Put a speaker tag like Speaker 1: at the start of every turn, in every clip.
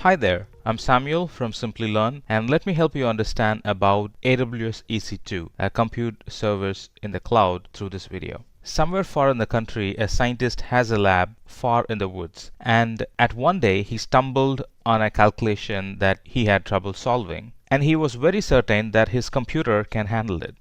Speaker 1: Hi there, I'm Samuel from Simplilearn, and let me help you understand about AWS EC2, a compute service in the cloud, through this video. Somewhere far in the country, a scientist has a lab far in the woods, and at one day he stumbled on a calculation that he had trouble solving. And he was very certain that his computer can handle it.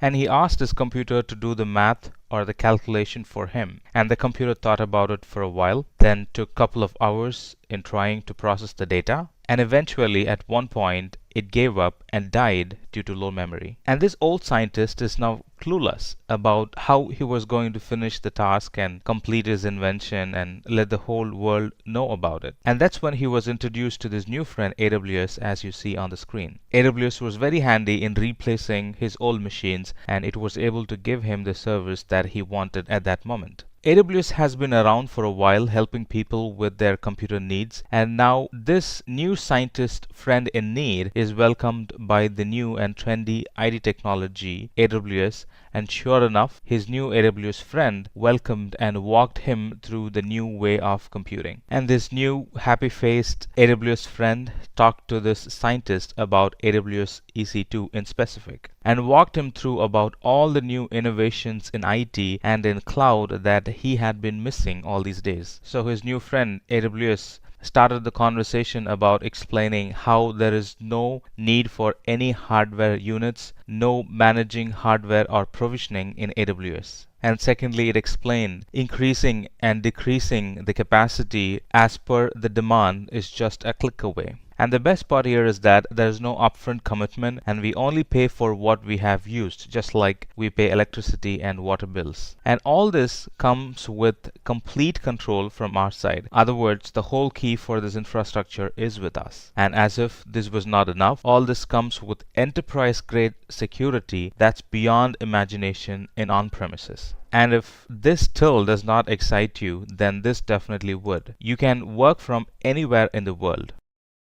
Speaker 1: And he asked his computer to do the math or the calculation for him. And the computer thought about it for a while, then took a couple of hours in trying to process the data. And eventually, at one point, it gave up and died due to low memory. And this old scientist is now clueless about how he was going to finish the task and complete his invention and let the whole world know about it. And that's when he was introduced to this new friend AWS, as you see on the screen. AWS was very handy in replacing his old machines, and it was able to give him the service that he wanted at that moment. AWS has been around for a while, helping people with their computer needs, and now this new scientist friend in need is welcomed by the new and trendy IT technology AWS, and sure enough, his new AWS friend welcomed and walked him through the new way of computing. And this new happy-faced AWS friend talked to this scientist about AWS EC2 in specific, and walked him through about all the new innovations in IT and in cloud that he had been missing all these days. So his new friend AWS started the conversation about explaining how there is no need for any hardware units, no managing hardware or provisioning in AWS. And secondly, it explained increasing and decreasing the capacity as per the demand is just a click away. And the best part here is that there is no upfront commitment, and we only pay for what we have used, just like we pay electricity and water bills. And all this comes with complete control from our side. In other words, the whole key for this infrastructure is with us. And as if this was not enough, all this comes with enterprise-grade security that's beyond imagination in on-premises. And if this still does not excite you, then this definitely would. You can work from anywhere in the world.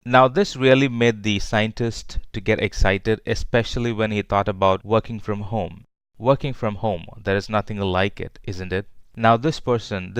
Speaker 1: Now this really made the scientist to get excited, especially when he thought about working from home. Working from home, there is nothing like it, isn't it? Now this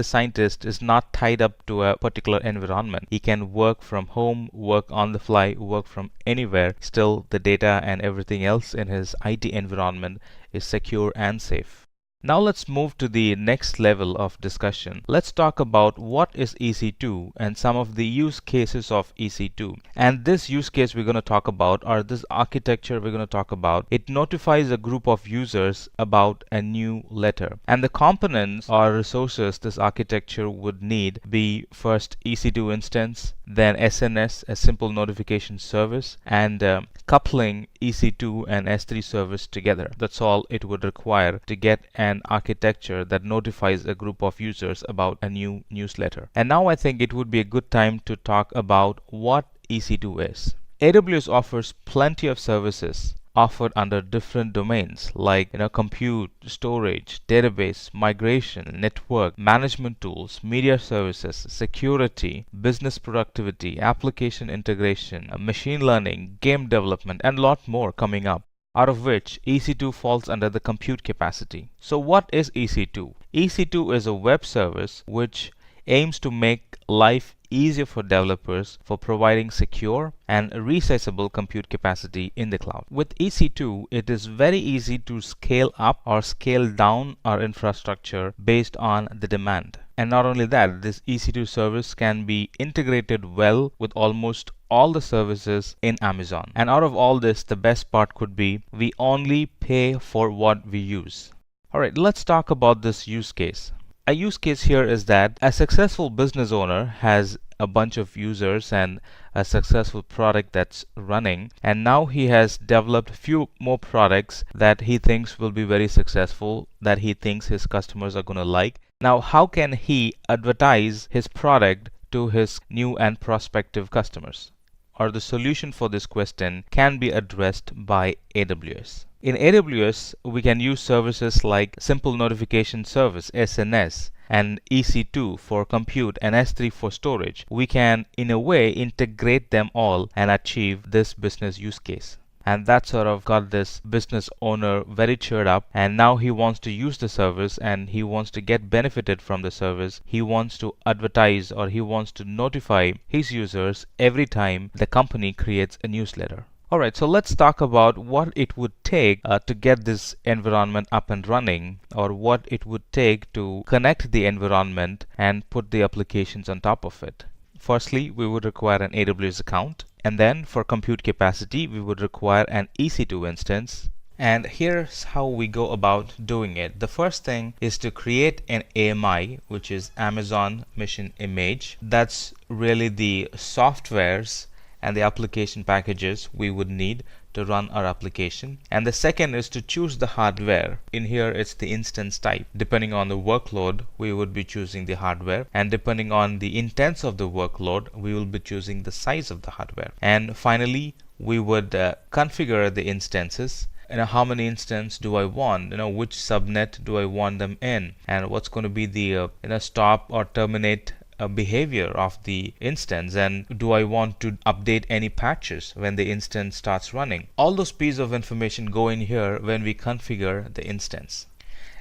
Speaker 1: scientist is not tied up to a particular environment. He can work from home, work on the fly, work from anywhere. Still, the data and everything else in his IT environment is secure and safe. Now let's move to the next level of discussion. Let's talk about what is EC2 and some of the use cases of EC2. And this use case we're going to talk about, or this architecture we're going to talk about, it notifies a group of users about a new letter. And the components or resources this architecture would need be first EC2 instance, then SNS, a simple notification service, and coupling EC2 and S3 service together. That's all it would require to get an architecture that notifies a group of users about a new newsletter. And now I think it would be a good time to talk about what EC2 is. AWS offers plenty of services offered under different domains like compute, storage, database, migration, network, management tools, media services, security, business productivity, application integration, machine learning, game development, and a lot more coming up, out of which EC2 falls under the compute capacity. So what is EC2? EC2 is a web service which aims to make life easier for developers for providing secure and resizable compute capacity in the cloud. With EC2, it is very easy to scale up or scale down our infrastructure based on the demand. And not only that, this EC2 service can be integrated well with almost all the services in Amazon. And out of all this, the best part could be we only pay for what we use. Alright, let's talk about this use case. A use case here is that a successful business owner has a bunch of users and a successful product that's running, and now he has developed a few more products that he thinks will be very successful, that he thinks his customers are going to like. Now how can he advertise his product to his new and prospective customers? Or the solution for this question can be addressed by AWS. In AWS, we can use services like Simple Notification Service, SNS, and EC2 for compute and S3 for storage. We can, in a way, integrate them all and achieve this business use case. and that sort of got this business owner very cheered up, and now he wants to use the service and he wants to get benefited from the service. He wants to advertise, or he wants to notify his users every time the company creates a newsletter. Alright, so let's talk about what it would take to get this environment up and running, or what it would take to connect the environment and put the applications on top of it. Firstly, we would require an AWS account, and then for compute capacity, we would require an EC2 instance. And here's how we go about doing it. The first thing is to create an AMI, which is Amazon Machine Image. That's really the softwares and the application packages we would need to run our application. And the second is to choose the hardware. In here it's the instance type. Depending on the workload, we would be choosing the hardware, and depending on the intents of the workload, we will be choosing the size of the hardware. And finally, we would configure the instances. How many instances do I want? Which subnet do I want them in? And what's going to be the stop or terminate behavior of the instance, and do I want to update any patches when the instance starts running? All those pieces of information go in here when we configure the instance.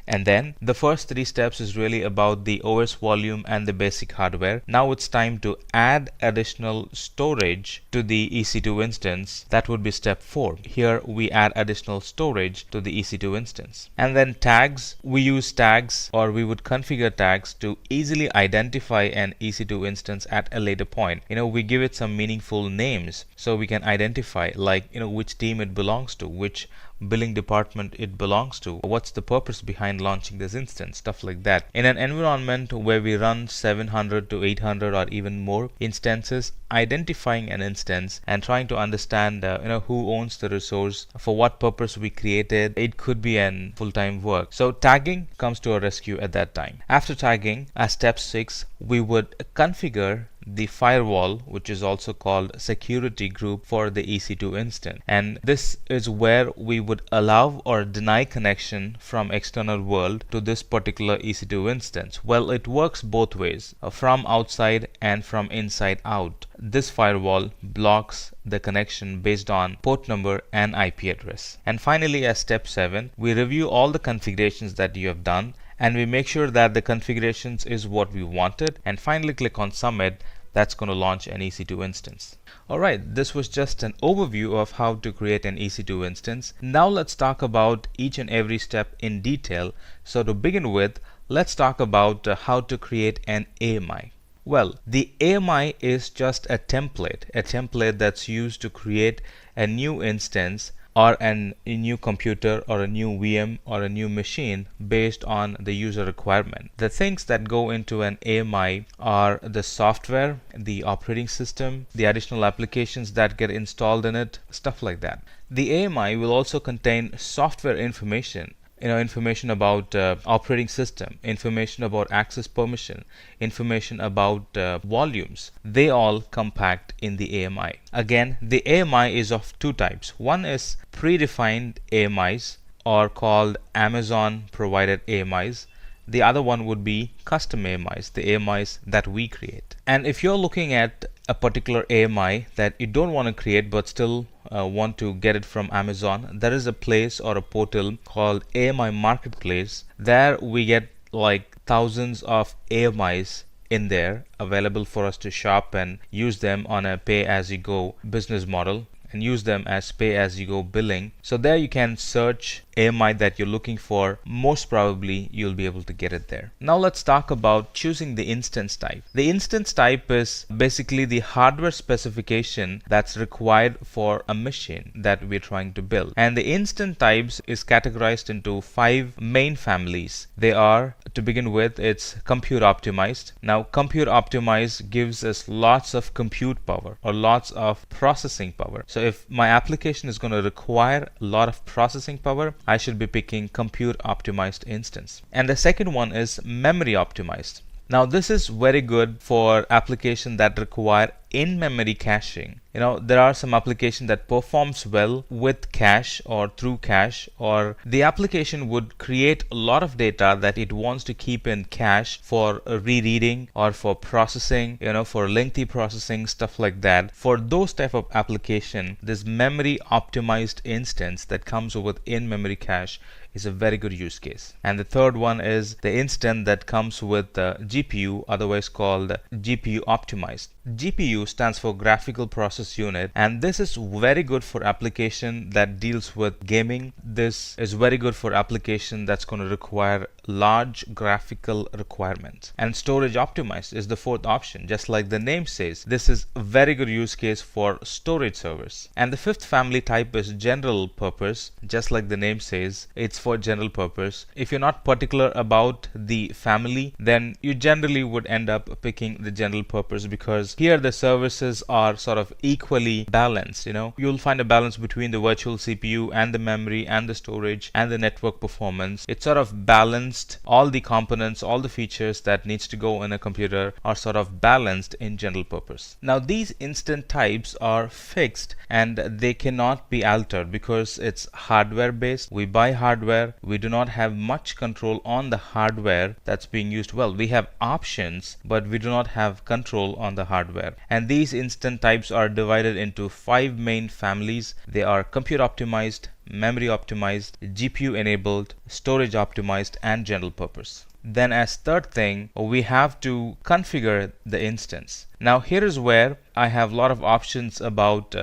Speaker 1: And then the first three steps is really about the OS volume and the basic hardware. Now it's time to add additional storage to the EC2 instance. That would be step 4. Here we add additional storage to the EC2 instance. And then tags, we use tags, or we would configure tags to easily identify an EC2 instance at a later point. We give it some meaningful names so we can identify, like which team it belongs to, which billing department it belongs to, what's the purpose behind launching this instance, stuff like that. In an environment where we run 700 to 800 or even more instances, identifying an instance and trying to understand who owns the resource, for what purpose we created, it could be an full-time work. So tagging comes to our rescue at that time. After tagging, as step 6, we would configure the firewall, which is also called security group, for the EC2 instance. And this is where we would allow or deny connection from external world to this particular EC2 instance. Well, it works both ways, from outside and from inside out. This firewall blocks the connection based on port number and IP address. And finally, as step 7, we review all the configurations that you have done, and we make sure that the configurations is what we wanted, and finally click on submit. That's going to launch an EC2 instance. Alright, this was just an overview of how to create an EC2 instance. Now let's talk about each and every step in detail. So to begin with, let's talk about how to create an AMI. Well, the AMI is just a template that's used to create a new instance, or a new computer, or a new VM, or a new machine based on the user requirement. The things that go into an AMI are the software, the operating system, the additional applications that get installed in it, stuff like that. The AMI will also contain software information, information about operating system, information about access permission, information about volumes. They all compact in the AMI. Again, the AMI is of two types. One is predefined AMIs, or called Amazon provided AMIs. The other one would be custom AMIs, the AMIs that we create. And if you're looking at a particular AMI that you don't want to create but still want to get it from Amazon, there is a place or a portal called AMI Marketplace. There we get like thousands of AMIs in there available for us to shop and use them on a pay-as-you-go business model, and use them as pay-as-you-go billing. So there you can search AMI that you're looking for. Most probably you'll be able to get it there. Now let's talk about choosing the instance type. The instance type is basically the hardware specification that's required for a machine that we're trying to build. And the instance types is categorized into 5 main families. They are, to begin with, it's compute optimized. Now compute optimized gives us lots of compute power, or lots of processing power. So if my application is going to require a lot of processing power, I should be picking compute optimized instance. And the second one is memory optimized. Now this is very good for applications that require in-memory caching. There are some application that performs well with cache or through cache, or the application would create a lot of data that it wants to keep in cache for rereading or for processing, for lengthy processing, stuff like that. For those type of application, this memory optimized instance that comes with in-memory cache is a very good use case. And the third one is the instance that comes with GPU, otherwise called GPU optimized. GPU stands for graphical process unit, and this is very good for application that deals with gaming. This is very good for application that's going to require large graphical requirements. And storage optimized is the fourth option. Just like the name says, this is a very good use case for storage servers. And the fifth family type is general purpose. Just like the name says, it's for general purpose. If you're not particular about the family, then you generally would end up picking the general purpose, because here the services are sort of equally balanced. You'll find a balance between the virtual CPU and the memory and the storage and the network performance. It's sort of balanced. All the components, all the features that needs to go in a computer are sort of balanced in general purpose. Now these instance types are fixed and they cannot be altered because it's hardware based. We buy hardware. We do not have much control on the hardware that's being used. Well, we have options, but we do not have control on the hardware. And these instance types are divided into 5 main families. They are compute optimized, memory optimized, GPU enabled, storage optimized, and general purpose. Then as third thing, we have to configure the instance. Now here is where I have a lot of options about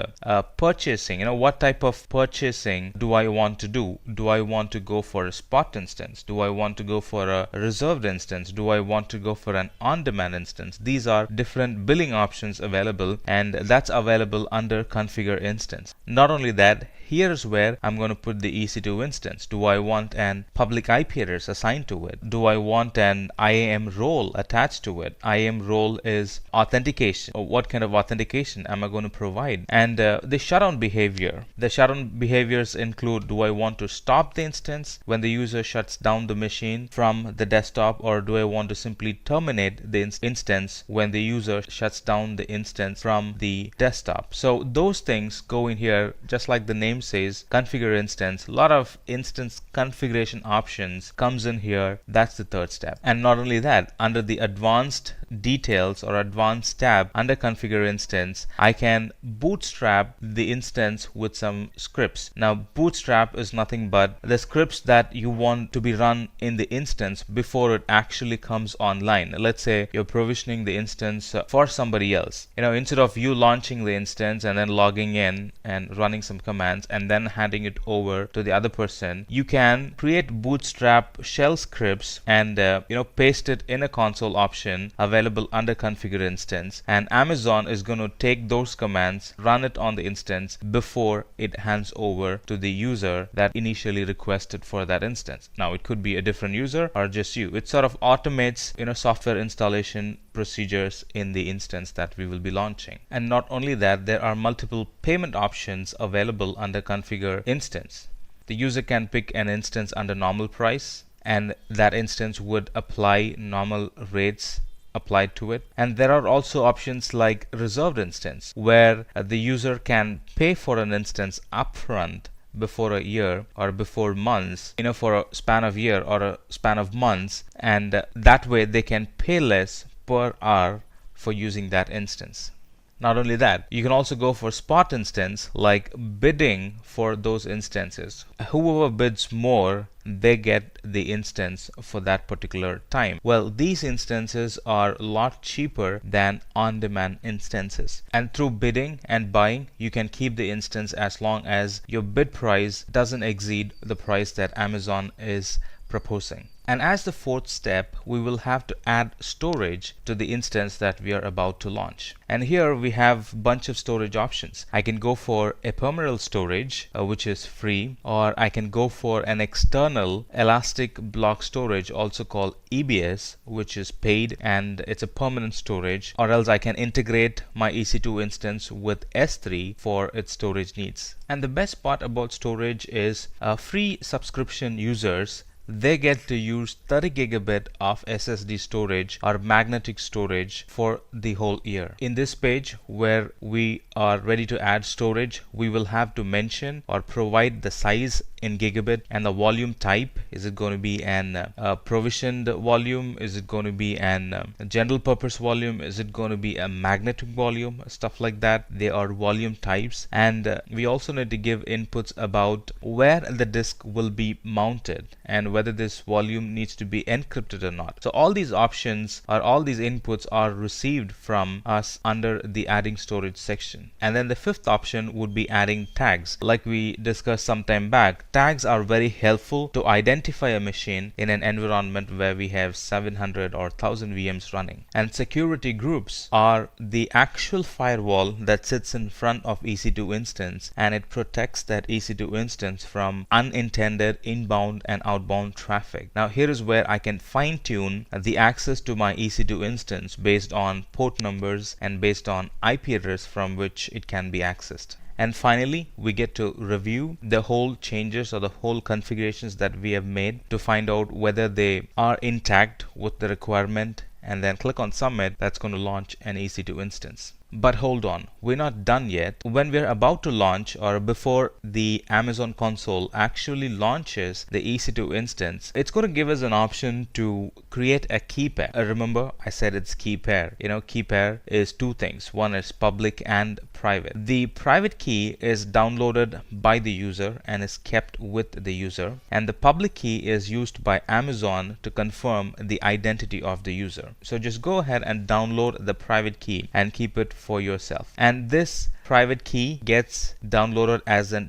Speaker 1: purchasing. What type of purchasing do I want to do? Do I want to go for a spot instance? Do I want to go for a reserved instance? Do I want to go for an on-demand instance? These are different billing options available, and that's available under configure instance. Not only that, here's where I'm going to put the EC2 instance. Do I want an public IP address assigned to it? Do I want an IAM role attached to it? IAM role is authentication. Or what kind of authentication am I going to provide? And the shutdown behavior. The shutdown behaviors include, do I want to stop the instance when the user shuts down the machine from the desktop, or do I want to simply terminate the instance when the user shuts down the instance from the desktop? So those things go in here, just like the name says, configure instance. A lot of instance configuration options comes in here. That's the third step. And not only that, under the advanced details or advanced tab under configure instance, I can bootstrap the instance with some scripts. Now bootstrap is nothing but the scripts that you want to be run in the instance before it actually comes online. Let's say you're provisioning the instance for somebody else. Instead of you launching the instance and then logging in and running some commands and then handing it over to the other person, you can create bootstrap shell scripts and paste it in a console option available under configure instance, and Amazon is going to take those commands, run it on the instance before it hands over to the user that initially requested for that instance. Now it could be a different user or just you. It sort of automates software installation procedures in the instance that we will be launching. And not only that, there are multiple payment options available under configure instance. The user can pick an instance under normal price, and that instance would apply normal rates applied to it. And there are also options like reserved instance, where the user can pay for an instance upfront before a year or before months, for a span of year or a span of months, and that way they can pay less per hour for using that instance. Not only that, you can also go for spot instance, like bidding for those instances. Whoever bids more, they get the instance for that particular time. Well, these instances are a lot cheaper than on-demand instances. And through bidding and buying, you can keep the instance as long as your bid price doesn't exceed the price that Amazon is proposing. And as the fourth step, we will have to add storage to the instance that we are about to launch. And here we have a bunch of storage options. I can go for ephemeral storage, which is free, or I can go for an external elastic block storage, also called EBS, which is paid and it's a permanent storage, or else I can integrate my EC2 instance with S3 for its storage needs. And the best part about storage is free subscription users they get to use 30 gigabit of SSD storage or magnetic storage for the whole year. In this page where we are ready to add storage, we will have to mention or provide the size in gigabit and the volume type. Is it going to be an provisioned volume? Is it going to be an general purpose volume? Is it going to be a magnetic volume? Stuff like that. They are volume types, and we also need to give inputs about where the disk will be mounted and whether this volume needs to be encrypted or not. So all these options or all these inputs are received from us under the adding storage section. And then the fifth option would be adding tags. Like we discussed some time back, tags are very helpful to identify a machine in an environment where we have 700 or 1000 VMs running. And security groups are the actual firewall that sits in front of EC2 instance, and it protects that EC2 instance from unintended inbound and outbound traffic. Now here is where I can fine tune the access to my EC2 instance based on port numbers and based on IP address from which it can be accessed. And finally, we get to review the whole changes or the whole configurations that we have made to find out whether they are intact with the requirement, and then click on submit. That's going to launch an EC2 instance. But hold on, we're not done yet. When we're about to launch, or before the Amazon console actually launches the EC2 instance, it's going to give us an option to create a key pair. Remember, I said it's key pair. Key pair is two things. One is public and private. The private key is downloaded by the user and is kept with the user, and the public key is used by Amazon to confirm the identity of the user. So just go ahead and download the private key and keep it for yourself. And this private key gets downloaded as a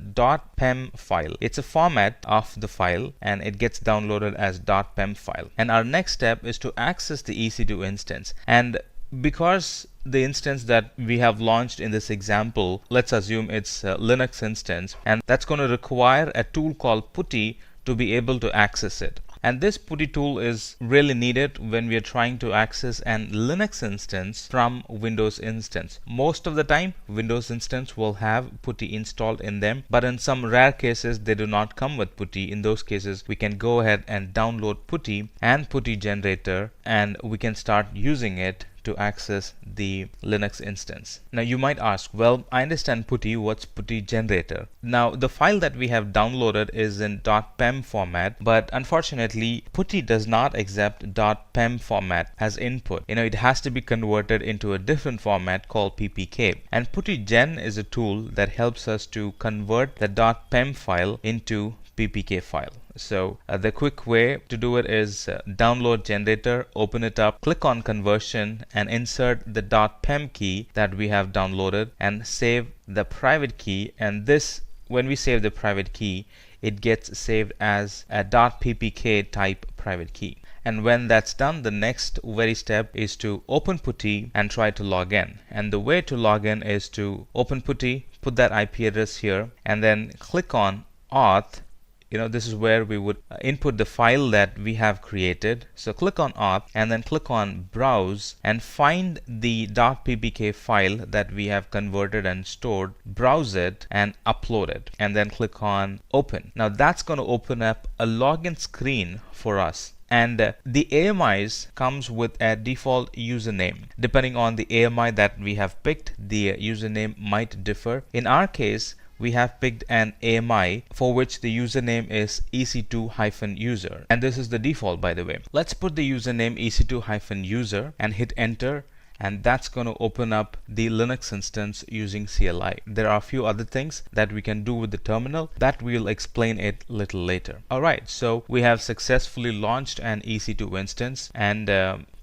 Speaker 1: .pem file. It's a format of the file, and it gets downloaded as .pem file. And our next step is to access the EC2 instance. And because the instance that we have launched in this example, let's assume it's a Linux instance, and that's going to require a tool called PuTTY to be able to access it. And this PuTTY tool is really needed when we are trying to access an Linux instance from Windows instance. Most of the time, Windows instance will have PuTTY installed in them, but in some rare cases, they do not come with PuTTY. In those cases, we can go ahead and download PuTTY and PuTTY generator, and we can start using it to access the Linux instance. Now you might ask, well, I understand PuTTY, what's PuTTY generator? Now the file that we have downloaded is in .pem format, but unfortunately PuTTY does not accept .pem format as input. It has to be converted into a different format called PPK. And PuTTY Gen is a tool that helps us to convert the .pem file into PPK file. So the quick way to do it is download generator, open it up, click on conversion, and insert the .pem key that we have downloaded and save the private key. And this, when we save the private key, it gets saved as a .ppk type private key. And when that's done, the next very step is to open PuTTY and try to log in. And the way to log in is to open PuTTY, put that IP address here, and then click on auth. This is where we would input the file that we have created. So click on auth and then click on browse and find the .ppk file that we have converted and stored, browse it and upload it, and then click on open. Now that's going to open up a login screen for us. And the AMIs comes with a default username. Depending on the AMI that we have picked, the username might differ. In our case, we have picked an AMI for which the username is EC2-user, and this is the default, by the way. Let's put the username EC2-user and hit enter, and that's going to open up the Linux instance using CLI. There are a few other things that we can do with the terminal that we'll explain it a little later. Alright, so we have successfully launched an EC2 instance, and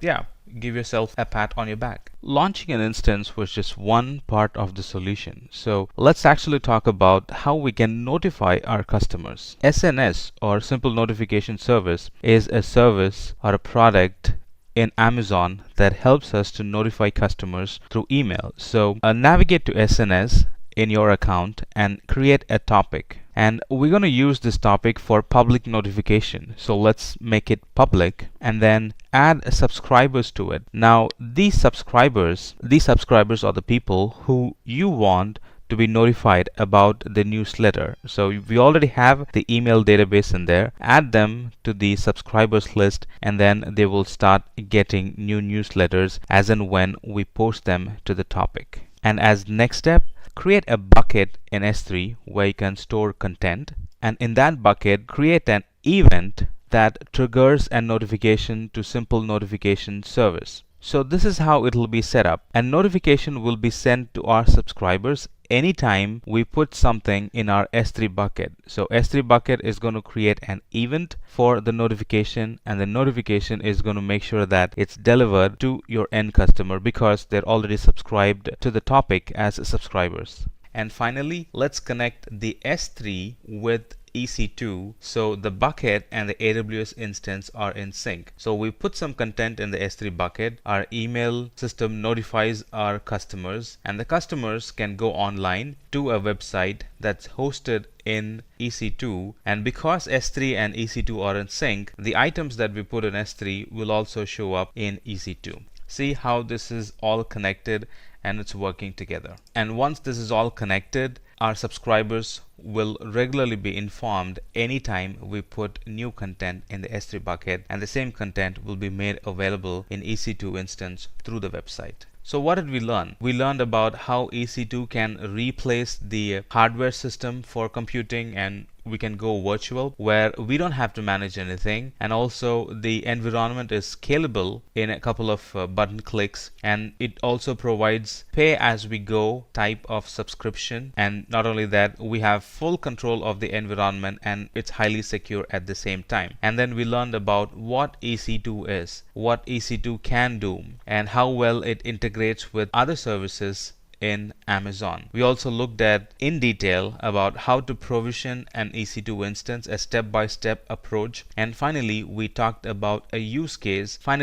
Speaker 1: yeah, give yourself a pat on your back. Launching an instance was just one part of the solution. So let's actually talk about how we can notify our customers. SNS, or Simple Notification Service, is a service or a product in Amazon that helps us to notify customers through email. So navigate to SNS in your account and create a topic. And we're going to use this topic for public notification. So let's make it public and then add subscribers to it. Now these subscribers are the people who you want to be notified about the newsletter. So we already have the email database in there. Add them to the subscribers list, and then they will start getting new newsletters as and when we post them to the topic. And as next step, create a bucket in S3 where you can store content, and in that bucket create an event that triggers a notification to simple notification service. So this is how it will be set up. A notification will be sent to our subscribers anytime we put something in our S3 bucket. So S3 bucket is going to create an event for the notification, and the notification is going to make sure that it's delivered to your end customer because they're already subscribed to the topic as subscribers. And finally, let's connect the S3 with EC2 so the bucket and the AWS instance are in sync. So we put some content in the S3 bucket, our email system notifies our customers, and the customers can go online to a website that's hosted in EC2, and because S3 and EC2 are in sync, the items that we put in S3 will also show up in EC2. See how this is all connected and it's working together. And once this is all connected, our subscribers will regularly be informed anytime we put new content in the S3 bucket, and the same content will be made available in EC2 instance through the website. So what did we learn? We learned about how EC2 can replace the hardware system for computing, and we can go virtual where we don't have to manage anything, and also the environment is scalable in a couple of button clicks, and it also provides pay as we go type of subscription. And not only that, we have full control of the environment and it's highly secure at the same time. And then we learned about what EC2 is, what EC2 can do, and how well it integrates with other services in Amazon. We also looked at in detail about how to provision an EC2 instance, a step-by-step approach, and finally we talked about a use case. Where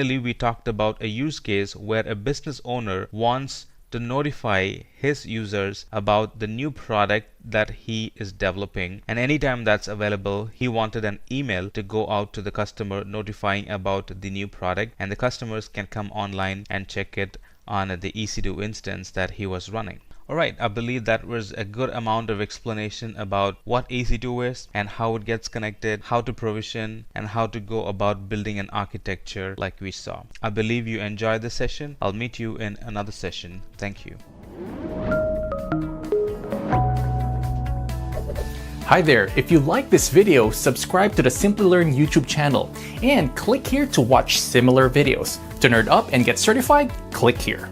Speaker 1: a business owner wants to notify his users about the new product that he is developing, and anytime that's available, he wanted an email to go out to the customer notifying about the new product, and the customers can come online and check it on the EC2 instance that he was running. Alright, I believe that was a good amount of explanation about what EC2 is and how it gets connected, how to provision, and how to go about building an architecture like we saw. I believe you enjoyed this session. I'll meet you in another session. Thank you.
Speaker 2: Hi there, if you like this video, subscribe to the Simplilearn YouTube channel and click here to watch similar videos. To nerd up and get certified, click here.